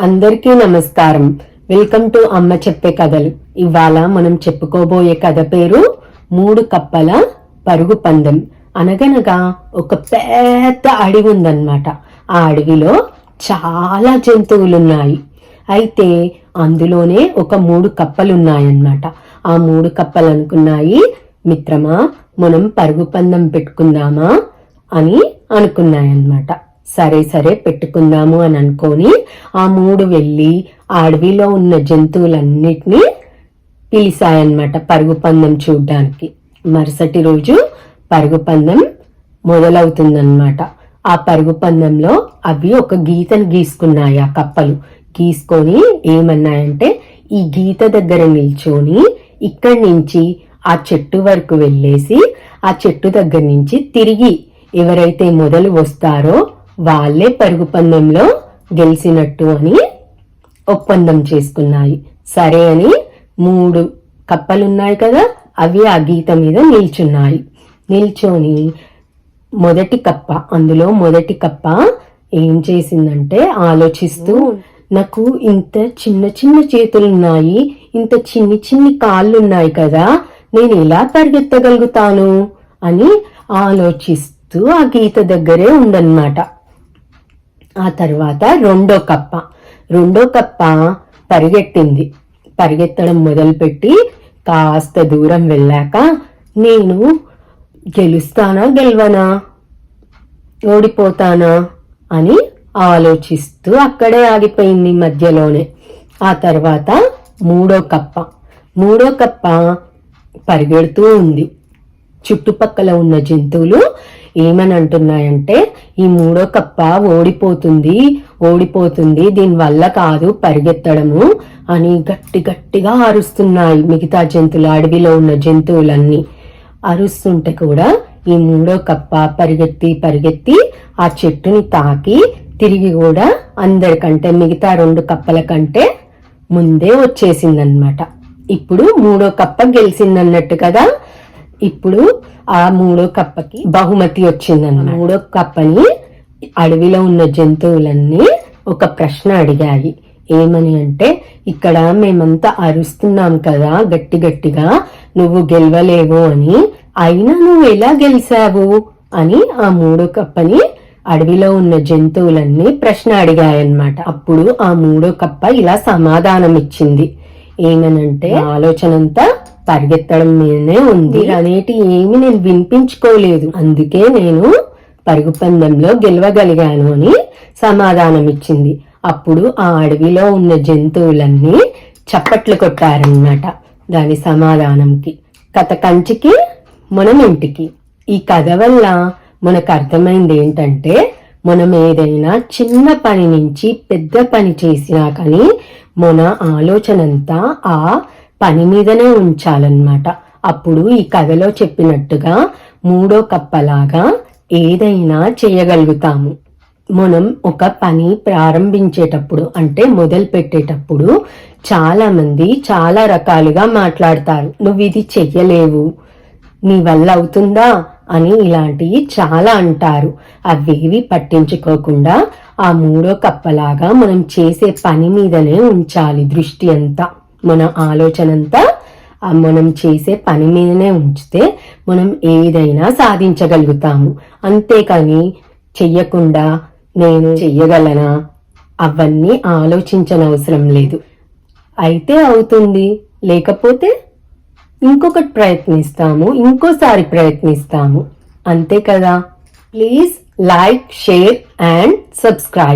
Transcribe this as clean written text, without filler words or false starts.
అందరికీ నమస్కారం. Welcome to అమ్మ చెప్పే కథలు. ఇవాళ మనం చెప్పుకోబోయే కథ పేరు 3 కప్పల పరుగు పందెం. అనగనగా ఒక పెద్ద అడవి ఉందన్నమాట. ఆ అడవిలో చాలా జంతువులున్నాయి. అయితే అందులోనే ఒక 3 కప్పలున్నాయన్నమాట. ఆ 3 కప్పలు అనుకున్నాయి, మిత్రమా మనం పరుగు పందెం పెట్టుకుందామా అని అనుకున్నాయన్నమాట. సరే పెట్టుకుందాము అని అనుకొని ఆ 3 వెళ్ళి ఆ అడవిలో ఉన్న జంతువులన్నిటినీ పిలిచాయన్నమాట పరుగు పందెం చూడ్డానికి. మరుసటి రోజు పరుగు పందెం మొదలవుతుందన్నమాట. ఆ పరుగు పందెంలో అవి ఒక గీతను గీసుకున్నాయి. ఆ కప్పలు గీసుకొని ఏమన్నాయంటే, ఈ గీత దగ్గర నిల్చొని ఇక్కడి నుంచి ఆ చెట్టు వరకు వెళ్ళేసి ఆ చెట్టు దగ్గర నుంచి తిరిగి ఎవరైతే మొదలు వస్తారో వాళ్ళే పరుగు పందెంలో గెలిచినట్టు అని ఒప్పందం చేసుకున్నాయి. సరే అని 3 కప్పలున్నాయి కదా, అవి ఆ గీత మీద నిల్చున్నాయి. నిల్చొని అందులో మొదటి కప్ప ఏం చేసిందంటే, ఆలోచిస్తూ నాకు ఇంత చిన్న చిన్న చేతులున్నాయి, ఇంత చిన్ని కాళ్ళున్నాయి కదా, నేను ఎలా పరిగెత్తగలుగుతాను అని ఆలోచిస్తూ ఆ గీత దగ్గరే ఉందన్నమాట. ఆ తర్వాత రెండో కప్ప పరిగెత్తడం మొదలుపెట్టి కాస్త దూరం వెళ్ళాక, నేను గెలుస్తానా గెలవనా, ఓడిపోతానా అని ఆలోచిస్తూ అక్కడే ఆగిపోయింది మధ్యలోనే. ఆ తర్వాత మూడో కప్ప పరిగెడుతూ ఉంది. చుట్టుపక్కల ఉన్న జంతువులు ఏమని అంటున్నాయంటే, ఈ 3వ కప్ప ఓడిపోతుంది, దీని వల్ల కాదు పరిగెత్తడము అని గట్టిగా అరుస్తున్నాయి. మిగతా జంతువులు, అడవిలో ఉన్న జంతువులన్నీ అరుస్తుంటే కూడా ఈ 3వ కప్ప పరిగెత్తి ఆ చెట్టుని తాకి తిరిగి కూడా అందరికంటే, మిగతా 2 కప్పల కంటే ముందే వచ్చేసిందన్నమాట. ఇప్పుడు 3వ కప్ప గెలిచిందన్నట్టు కదా. ఇప్పుడు ఆ 3వ కప్పకి బహుమతి వచ్చిందన్నమాట. 3వ కప్పని అడవిలో ఉన్న జంతువులన్నీ ఒక ప్రశ్న అడిగాయి. ఏమని అంటే, ఇక్కడ మేమంతా అరుస్తున్నాం కదా గట్టిగా, నువ్వు గెలవలేవు అని, అయినా నువ్వు ఎలా గెలిచావు అని ఆ 3వ కప్పని అడవిలో ఉన్న జంతువులన్నీ ప్రశ్న అడిగాయన్నమాట. అప్పుడు ఆ 3వ కప్ప ఇలా సమాధానం ఇచ్చింది. ఏమనంటే, ఆలోచనంతా పరిగెత్తడం మీదనే ఉంది అనేటి ఏమి నేను వినిపించుకోలేదు, అందుకే నేను పరుగు పందెంలో గెలవగలిగాను అని సమాధానం ఇచ్చింది. అప్పుడు ఆ అడవిలో ఉన్న జంతువులన్నీ చప్పట్లు కొట్టారన్నమాట దాని సమాధానంకి. కథ కంచికి మనం ఇంటికి. ఈ కథ వల్ల మనకు అర్థమైంది ఏంటంటే, మనం ఏదైనా చిన్న పని నుంచి పెద్ద పని చేసినా కానీ మన ఆలోచనంతా ఆ పని మీదనే ఉంచాలన్నమాట. అప్పుడు ఈ కథలో చెప్పినట్టుగా 3వ కప్పలాగా ఏదైనా చేయగలుగుతాము. మనం ఒక పని ప్రారంభించేటప్పుడు, అంటే మొదలు పెట్టేటప్పుడు చాలా మంది చాలా రకాలుగా మాట్లాడతారు. నువ్వు ఇది చెయ్యలేవు, నీ వల్ల అవుతుందా అని ఇలాంటివి చాలా అంటారు. అవేవి పట్టించుకోకుండా ఆ 3వ కప్పలాగా మనం చేసే పని మీదనే ఉంచాలి దృష్టి అంతా. మన ఆలోచనంతా మనం చేసే పని మీదనే ఉంచితే మనం ఏదైనా సాధించగలుగుతాము. అంతేకాని చెయ్యకుండా నేను చెయ్యగలనా అవన్నీ ఆలోచించనవసరం లేదు. అయితే అవుతుంది, లేకపోతే ఇంకోసారి ప్రయత్నిస్తాము, అంతే కదా. Please like, share and subscribe.